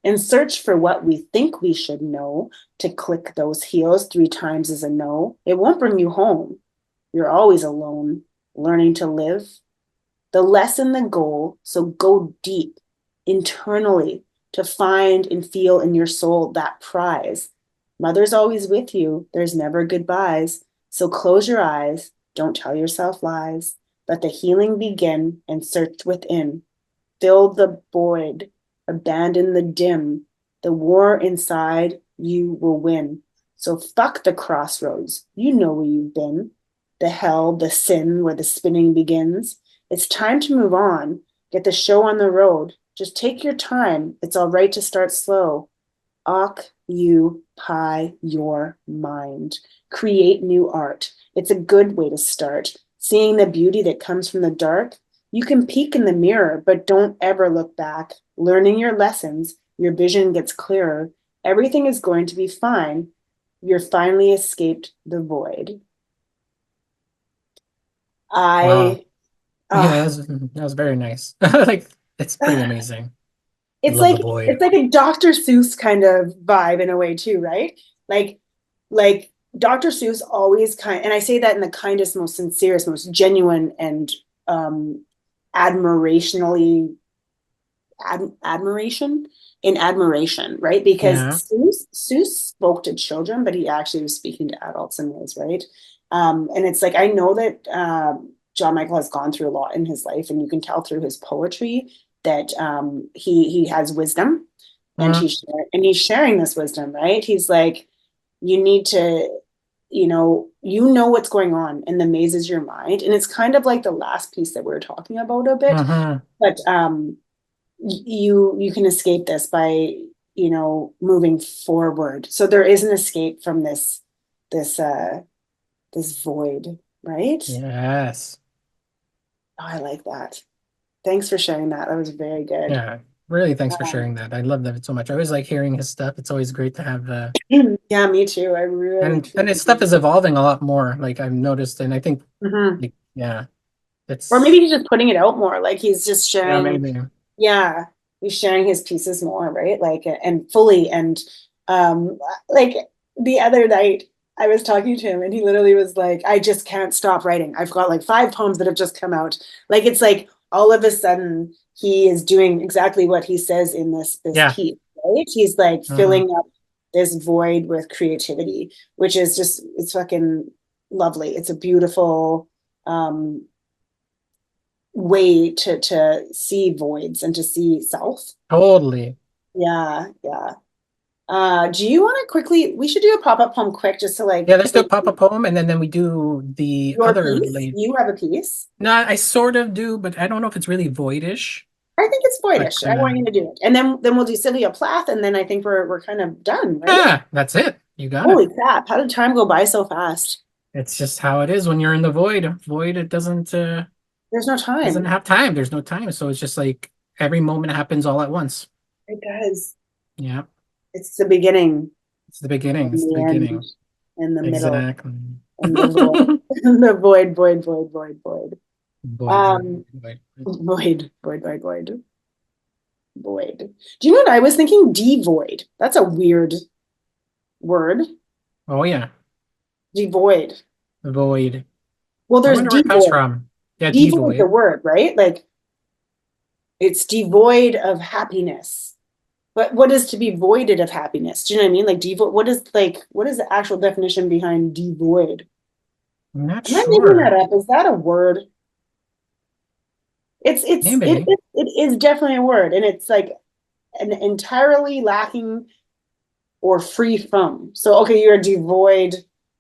and search for what we think we should know. To click those heels 3 times is a no. It won't bring you home. You're always alone, learning to live. The lesson, the goal, so go deep internally to find and feel in your soul that prize. Mother's always with you. There's never goodbyes. So close your eyes. Don't tell yourself lies. Let the healing begin and search within. Fill the void. Abandon the dim. The war inside you will win. So fuck the crossroads. You know where you've been. The hell, the sin where the spinning begins. It's time to move on. Get the show on the road. Just take your time. It's all right to start slow. Occupy your mind. Create new art. It's a good way to start. Seeing the beauty that comes from the dark. You can peek in the mirror, but don't ever look back. Learning your lessons, your vision gets clearer. Everything is going to be fine. You're finally escaped the void. Wow. I Yeah, uh that was very nice. Like it's pretty amazing. I it's love the like void. it's like a Dr. Seuss kind of vibe in a way too, right? Like like Dr. Seuss always and I say that in the kindest, most sincerest, most genuine and um admirationally admiration in admiration, right? Because Yeah. Seuss spoke to children, but he actually was speaking to adults in ways, right? And it's like I know that John Michael has gone through a lot in his life, and you can tell through his poetry that he has wisdom, and Mm, he's sharing this wisdom, right? He's like, you need to, you know what's going on, and the maze is your mind, and it's kind of like the last piece that we were talking about a bit, hmm. but you can escape this by moving forward, so there is an escape from this this void, right? Yes. Oh, I like that. Thanks for sharing that. That was very good. Yeah. Really, thanks for um, sharing that. I love that so much. I always like hearing his stuff. It's always great to have yeah, me too. I really and his truly stuff is evolving a lot more, like I've noticed, and I think Mhm. like yeah, Or maybe it's he's just putting it out more, like he's just yeah, sharing. maybe. Yeah, he's sharing his pieces more, right? Like, and fully. And um like the other night I was talking to him, and he literally was like, I just can't stop writing. I've got like 5 poems that have just come out. Like it's like all of a sudden he is doing exactly what he says in this Yeah. piece, right? He's like Hmm. filling up this void with creativity, which is just, it's fucking lovely. It's a beautiful um way to see voids and to see self. Totally. Yeah, yeah. Do you want to quickly? We should do a pop-up poem quick, just to Yeah, like let's do a pop-up poem and then we do the your other piece. late. You have a piece. No, I sort of do, but I don't know if it's really voidish. I think it's But voidish. I want you to do it, and then we'll do Sylvia Plath, and then I think we're kind of done, right? yeah, that's it. You got it. Holy crap! How did time go by so fast? It's just how it is when you're in the void. Void, it There's no doesn't time. have time. There's no time. So it's just like every moment happens all at once. It does. Yeah. It's the beginning It's the beginning. and It's the the end beginning. and the middle Exactly. and the void, the void, void, void, void, void. Void, void, Um, void, void. void, void, void, void. Void. Do you know what I was thinking? Devoid. That's a weird word. Oh yeah. Devoid. Void. Well, I there's wonder where it comes devoid. from. Yeah, Devoid is the devoid. word, right? Like it's devoid of happiness. But what is to be voided of happiness? Do you know what I mean? Like devoid. What is the actual definition behind devoid? I'm not Am I making that sure. up? Is that a word? Maybe. It is definitely a word, and it's like an entirely lacking or free from. So, okay, you're devoid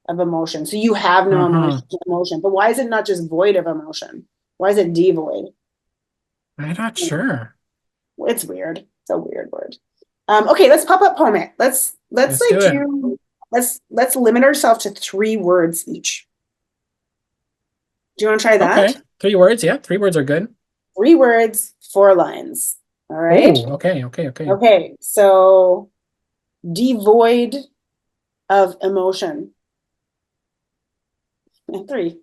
of emotion. So you have no Mm-hmm. emotion. But why is it not just void of emotion? Why is it devoid? I'm not sure. It's weird. It's a weird word. Okay, let's pop up poem it. Let's Let's like do it. do let's limit ourselves to 3 words each. Do you want to try that? Okay. 3 words. Yeah, 3 words are good. 3 words, 4 lines. All right. Oh, okay, okay, okay. Okay, so devoid of emotion. And 3.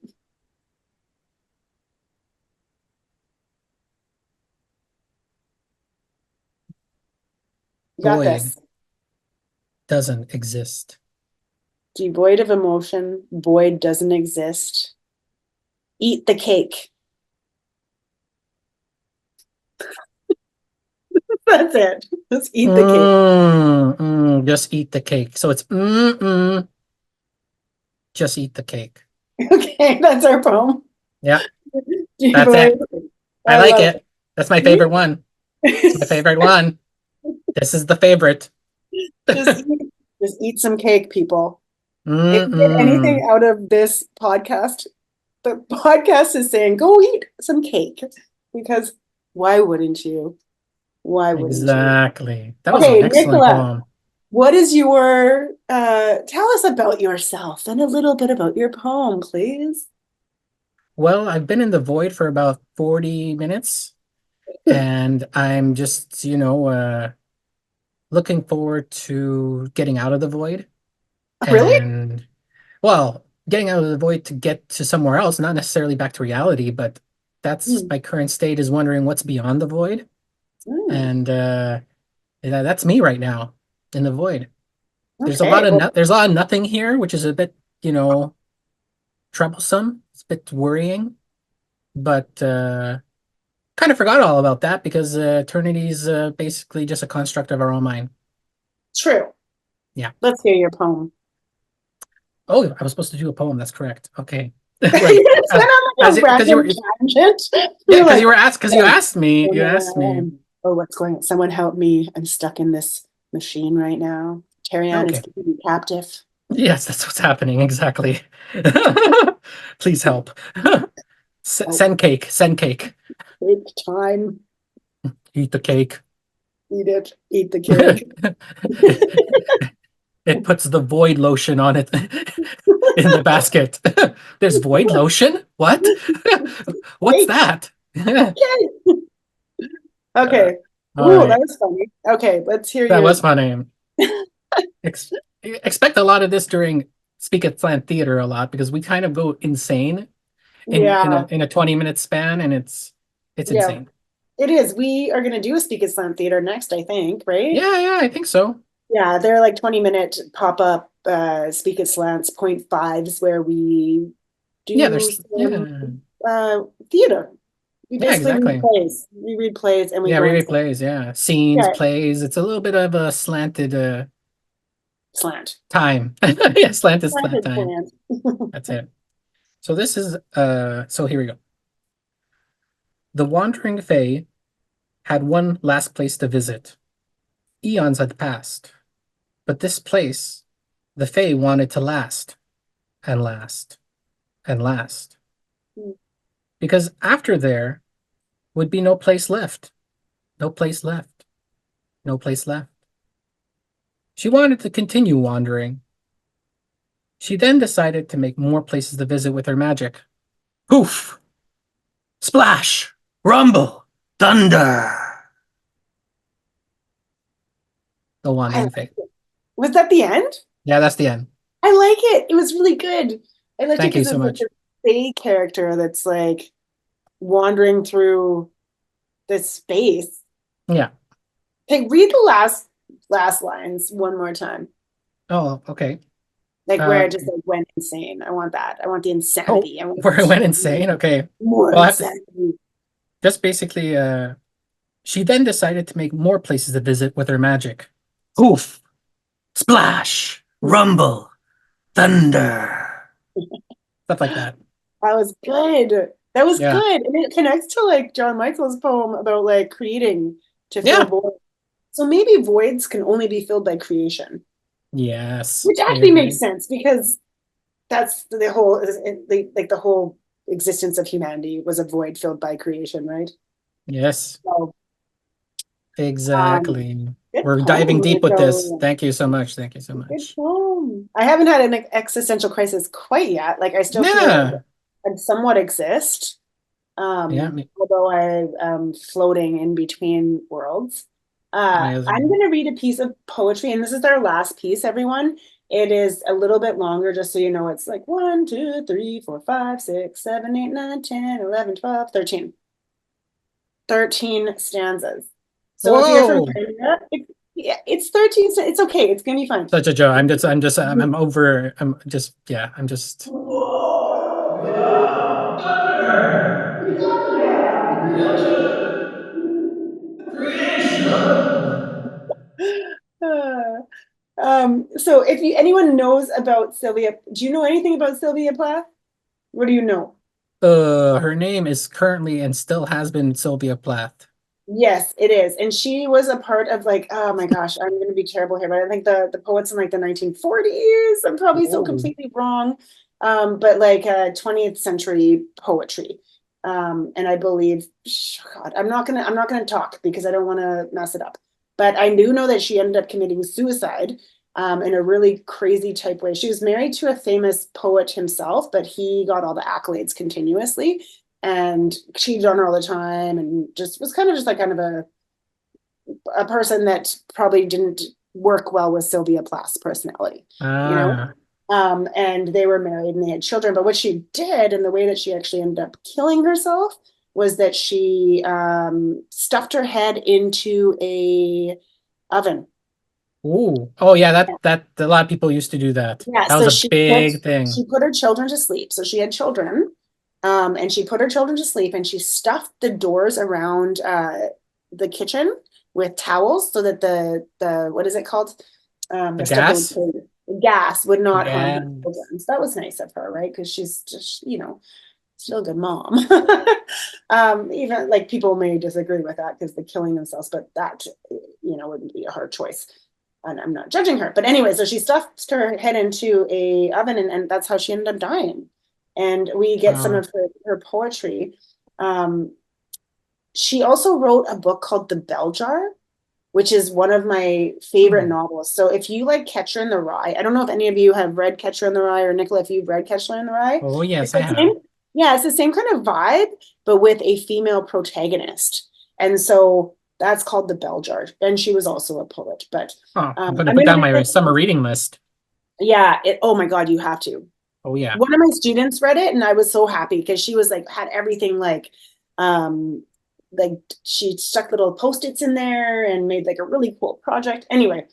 Got void this. doesn't exist. Devoid of emotion, void doesn't exist. Eat the cake. That's it. Let's eat the cake. Just eat the cake. So it's just eat the cake. Okay, that's our poem. Yeah, that's Devoid. it. I I like love it. That's my it. favorite one. It's my favorite one. This is the favorite. Just eat, just eat some cake, people. If you get Mm-mm. anything out of this podcast, the podcast is saying go eat some cake because why wouldn't you? Why wouldn't you? Exactly. That was an Okay, excellent Nicola, poem. what is your tell us about yourself and a little bit about your poem, please. Well, I've been in the void for about 40 minutes, and I'm just, looking forward to getting out of the void. Really? And, well, getting out of the void to get to somewhere else, not necessarily back to reality, but that's Hmm. my current state is wondering what's beyond the void. Hmm. And yeah, that's me right now in the void. There's a lot Okay. of Well, no there's a lot of nothing here, which is a bit, troublesome. It's a bit worrying, but kind of forgot all about that because eternity is basically just a construct of our own mind. true. Yeah. Let's hear your poem. Oh, I was supposed to do a poem. That's correct. Okay. Right. You just went on like As a because you were random tangent. yeah, You're like, because oh, you asked me. oh, what's going on? Someone help me. I'm stuck in this machine right now. Terriann is Okay. keeping me captive. Yes, that's what's happening exactly. Please help. Oh, Send cake. Send cake. cake time. Eat the cake. Eat it. Eat the cake. It puts the void lotion on it in the basket. There's void lotion? What? What's Cake. that? Cake. Uh, Okay. all Ooh, that right. was funny. Okay, let's hear That your. was funny. Ex Expect a lot of this during Speak at Slant Theater a lot because we kind of go insane Yeah. in a 20-minute span and it's Yeah. insane. It is. We are going to do a Speak at Slam Theater next, I think, right? Yeah, yeah, I think so. Yeah, they're like 20-minute pop-up Speak at Slants point fives where we Yeah, do there's some yeah. uh theater. We Yeah, basically read exactly. plays. We read plays and we Yeah, go really insane. plays, yeah. Scenes, Yeah, plays. It's a little bit of a slanted slant. time. Yeah, slant Slanted time. slant. That's it. So this is so here we go. The wandering Fae had one last place to visit. Eons had passed, but this place the Fae wanted to last and last and last. Because after there would be no place left. No place left. No place left. She wanted to continue wandering. She then decided to make more places to visit with her magic. Poof! Splash! Rumble! Thunder! The I, wandering Fae. was that the end? Yeah, that's the end. I like it. It was really good. I liked it Thank you because so it's like much. the Fae character that's like wandering through this space. Yeah. Hey, read the last lines one more time. Oh, okay. Like where Uh, it just like went insane. I want that. I want the oh, insanity. I want where I went insane. Okay. more Well, I have to insanity. just basically she then decided to make more places to visit with her magic. Poof! Splash! Rumble! Thunder! Stuff like that. That was good. That was Yeah. good. And it connects to like John Michael's poem about like creating to fill Yeah. voids. So maybe voids can only be filled by creation, Yes. which I actually makes agree. sense because that's the whole like the whole existence of humanity was a void filled by creation, right? Yes. So um Exactly. good We're diving poem, deep with this. Nico. Thank you so much. Thank you so Good much. poem. I haven't had an existential crisis quite yet. Like I still feel like Yeah. I somewhat exist, Yeah. although I am floating in between worlds. I'm Amazing. going to read a piece of poetry, and this is our last piece, everyone. It is a little bit longer, just so you know. It's like 1, 2, 3, 4, 5, 6, 7, 8, 9, 10, 11, 12, 13. 13 stanzas. So if you're from Whoa. Canada, Yeah, it's 13 cents. It's okay. It's gonna be fine. Such a joke. I'm over. I'm just, yeah, I'm just. Whoa! Yeah! Thunder! Yeah. Creation! Creation! Uh, so if anyone knows about Sylvia, do you know anything about Sylvia Plath? What do you know? Her name is currently and still has been Sylvia Plath. Yes, it is. And she was a part of like, oh my gosh, I'm gonna be terrible here, but I think the poets in like the 1940s. I'm probably so Oh. completely wrong. But like 20th century poetry. And I believe, God, I'm not gonna talk because I don't want to mess it up. But I do know that she ended up committing suicide in a really crazy type way. She was married to a famous poet himself, but he got all the accolades continuously and cheated on her all the time and just was kind of just like kind of a person that probably didn't work well with Sylvia Plath's personality, you know? Ah. And they were married and they had children. But what she did and the way that she actually ended up killing herself was that she stuffed her head into a oven. Ooh. Oh yeah, that a lot of people used to do that. Yeah, That was so a big thing. she put her children to sleep. So she had children, and she put her children to sleep, and she stuffed the doors around the kitchen with towels so that the what is it called? The The stuff that gas? would the gas would not harm her Yeah. children. So that was nice of her, right? Because she's just still a good mom. Even like people may disagree with that because they're killing themselves, but that wouldn't be a hard choice and I'm not judging her. But anyway, so she stuffed her head into a oven and that's how she ended up dying. And we get some Oh. of her poetry. Um, she also wrote a book called The Bell Jar, which is one of my favorite Hmm. novels. So if you like Catcher in the Rye, I don't know if any of you have read Catcher in the Rye or Nicola, if you've read Catcher in the Rye. Oh It's yes, I the have. same, yeah, it's the same kind of vibe, but with a female protagonist. And so that's called The Bell Jar. And she was also a poet, but Oh, I'm going to I'm put gonna down read my this summer one. reading list. Yeah, oh my God, you have to. Oh yeah. One of my students read it and I was so happy because she was like had everything um like she stuck little post-its in there and made like a really cool project. Anyway,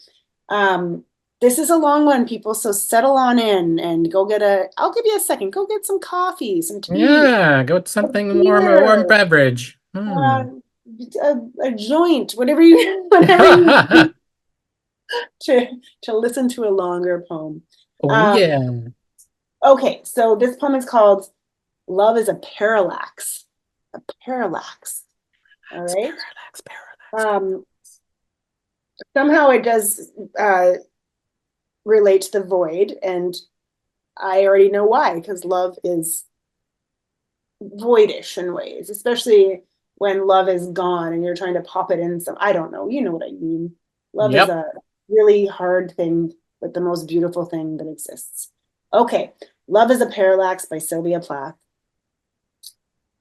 um this is a long one, people, so settle on in and go get I'll give you a second, go get some coffee, some tea, Yeah, go with a something warm, a warm beer, beverage. uh, Hmm. a joint, whatever you whatever you need to listen to a longer poem. Oh Um, yeah. okay, so this poem is called Love is a Parallax. A parallax. All It's right. parallax, parallax. Um, somehow it does relate to the void, and I already know why, because love is voidish in ways, especially when love is gone and you're trying to pop it in some, I don't know, you know what I mean. Love is Yep. a really hard thing, but the most beautiful thing that exists. Okay. Love is a Parallax by Sylvia Plath.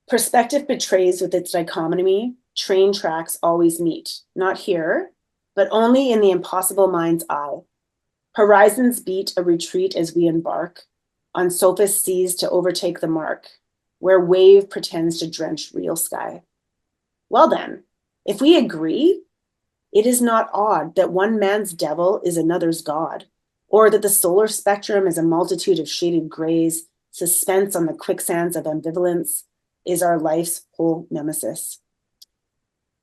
Perspective betrays with its dichotomy, train tracks always meet, not here, but only in the impossible mind's eye. Horizons beat a retreat as we embark on sophist seas to overtake the mark, where wave pretends to drench real sky. Well then, if we agree, it is not odd that one man's devil is another's god, or that the solar spectrum is a multitude of shaded grays, suspense on the quicksands of ambivalence is our life's whole nemesis.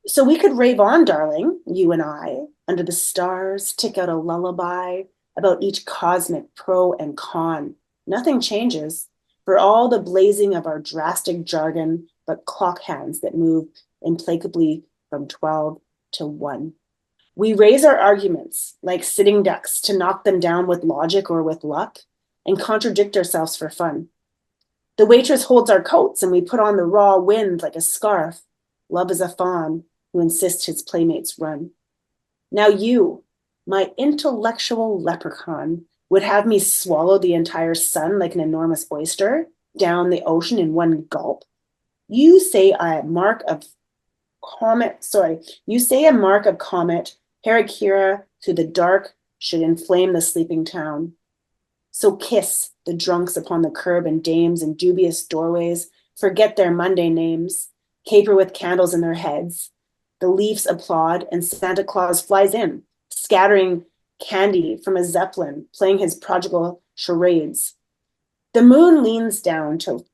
So we could rave on, darling, you and I, under the stars, tick out a lullaby about each cosmic pro and con. Nothing changes, for all the blazing of our drastic jargon, but clock hands that move implacably from 12 to 1. We raise our arguments like sitting ducks to knock them down with logic or with luck and contradict ourselves for fun. The waitress holds our coats and we put on the raw wind like a scarf. Love is a fawn who insists his playmates run. Now you, my intellectual leprechaun, would have me swallow the entire sun like an enormous oyster down the ocean in one gulp. You say a mark of you say a mark of comet, Heracera through the dark should inflame the sleeping town. So kiss the drunks upon the curb and dames in dubious doorways, forget their Monday names, caper with candles in their heads. The leaves applaud and Santa Claus flies in, scattering candy from a zeppelin, playing his prodigal charades. The moon leans down to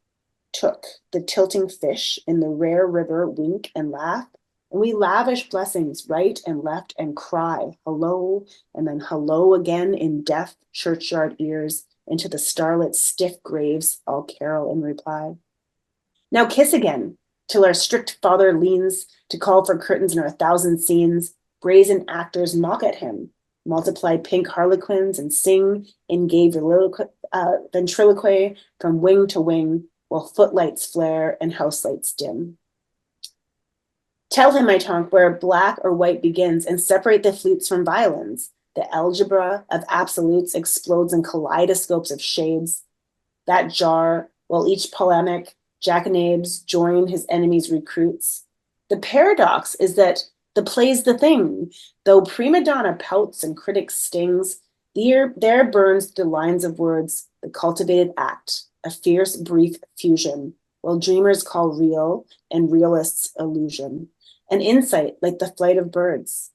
took the tilting fish in the rare river wink and laugh, and we lavish blessings right and left and cry hello, and then hello again in deaf churchyard ears into the starlit stiff graves, all carol in reply. Now kiss again, till our strict father leans to call for curtains in our thousand scenes. Brazen actors mock at him, multiply pink harlequins, and sing in gay ventriloquy from wing to wing, while footlights flare and house lights dim. Tell him, my tonk, where black or white begins, and separate the flutes from violins. The algebra of absolutes explodes in kaleidoscopes of shades that jar, while each polemic jackanapes join his enemies' recruits. The paradox is that the play's the thing, though prima donna pouts and critic stings, there burns the lines of words, the cultivated act, a fierce, brief fusion, while dreamers call real and realists illusion. An insight like the flight of birds,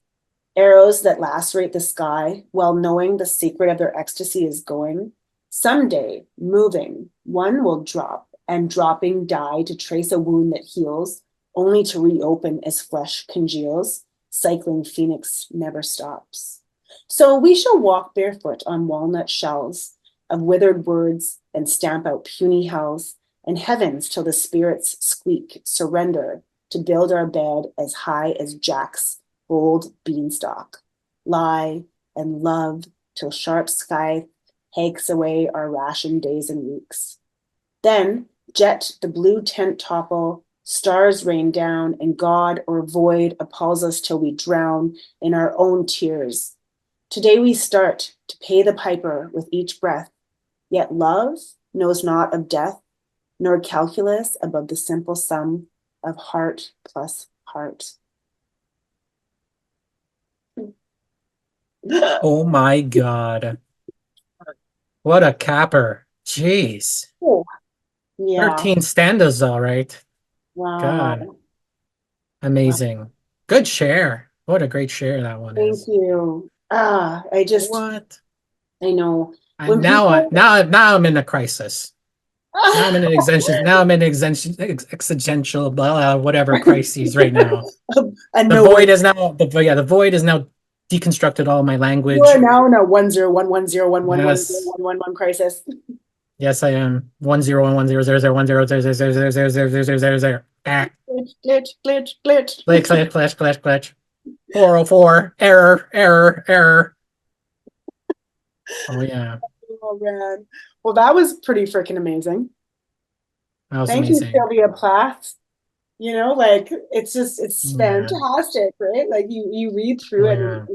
arrows that lacerate the sky while knowing the secret of their ecstasy is going. Someday, moving, one will drop and dropping die to trace a wound that heals, only to reopen as flesh congeals. Cycling phoenix never stops. So we shall walk barefoot on walnut shells of withered words and stamp out puny hells and heavens till the spirits squeak, surrender to build our bed as high as Jack's bold beanstalk. Lie and love till sharp sky hakes away our rationed days and weeks. Then jet the blue tent topple, stars rain down, and God or void appalls us till we drown in our own tears. Today we start to pay the piper with each breath, yet love knows not of death, nor calculus above the simple sum of heart plus heart. Oh my God. What a capper. Jeez. Oh, yeah. 13 stanzas, all right. Wow. God. Amazing. Good share. What a great share that one Thank is. you. What? I know. And now I'm in a crisis. Now I'm in an existential blah, whatever crises right now. And The void is now the void is now deconstructed all my language. You are now in a 10110111011 Yes. 111 crisis. Yes, I am. 10110001000000000. Ah. Glitch. Glitch. 404. Error. Oh yeah. Oh man. Well, that was pretty freaking amazing. That was Thank amazing. you, Sylvia Plath. You know, like it's Yeah. fantastic, right? Like you read through Oh, it yeah.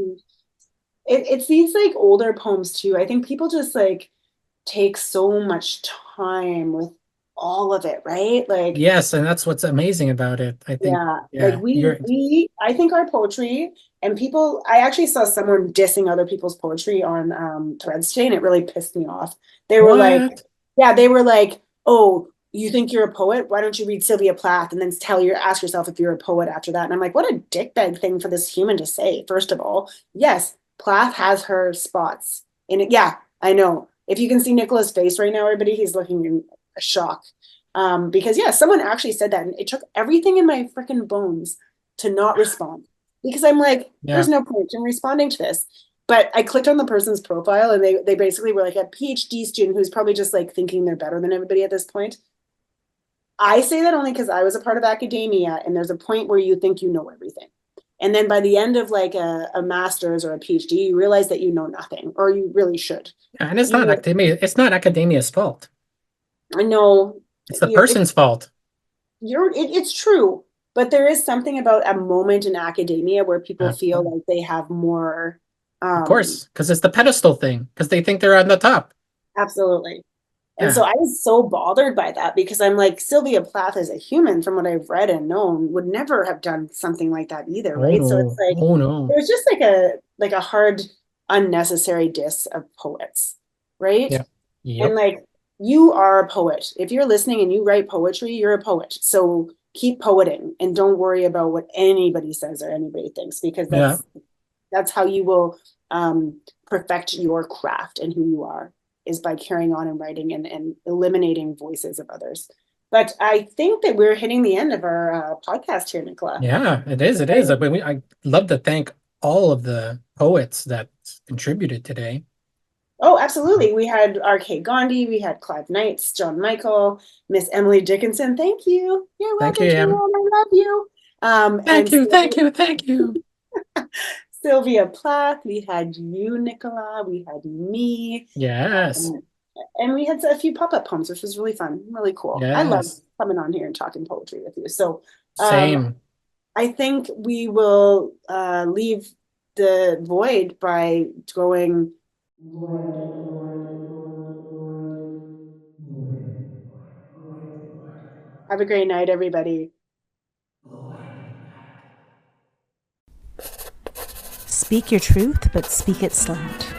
and it's these like older poems too. I think people just like take so much time with all of it, right? Like Yes, and that's what's amazing about it. I think like I think our poetry and people, I actually saw someone dissing other people's poetry on Threads today, and it really pissed me off. They were like, oh, you think you're a poet? Why don't you read Sylvia Plath and then ask yourself if you're a poet after that? And I'm like, what a dickbag thing for this human to say. First of all, yes, Plath has her spots in it. Yeah, I know. If you can see Nicola's face right now, everybody, he's looking in shock. Because someone actually said that, and it took everything in my freaking bones to not respond, because I'm like, there's no point in responding to this. But I clicked on the person's profile, and they basically were like a PhD student who's probably just like thinking they're better than everybody at this point. I say that only because I was a part of academia, and there's a point where you think you know everything. And then by the end of like a master's or a PhD, you realize that you know nothing, or you really should. Yeah, and it's not academia's fault. I know. It's the person's fault. It's true, but there is something about a moment in academia where people feel like they have more. Of course, because it's the pedestal thing, because they think they're on the top. Absolutely. And so I was so bothered by that, because I'm like, Sylvia Plath as a human, from what I've read and known, would never have done something like that either, right? No. So it's like, there's just like a hard, unnecessary diss of poets, right? Yeah. Yep. And like, you are a poet. If you're listening and you write poetry, you're a poet. So keep poeting and don't worry about what anybody says or anybody thinks, because that's how you will perfect your craft and who you are, is by carrying on and writing and eliminating voices of others. But I think that we're hitting the end of our podcast here, Nikola. Yeah, it is. It is. But I'd love to thank all of the poets that contributed today. Oh, absolutely. We had R.K. Gandhi, we had Clive Knights, John Michael, Miss Emily Dickinson. Thank you. You're Thank you, welcome, Em. Terriann. I love you. Thank you, thank you, thank you. Sylvia Plath. We had you, Nikola. We had me. Yes, And we had a few pop-up poems, which was really fun, really cool. I love yes. coming on here and talking poetry with you. So Same. I think we will leave the void by going void, void, void, void. Void, void, void, void, Have a great night, everybody. void. Speak your truth, but speak it slant.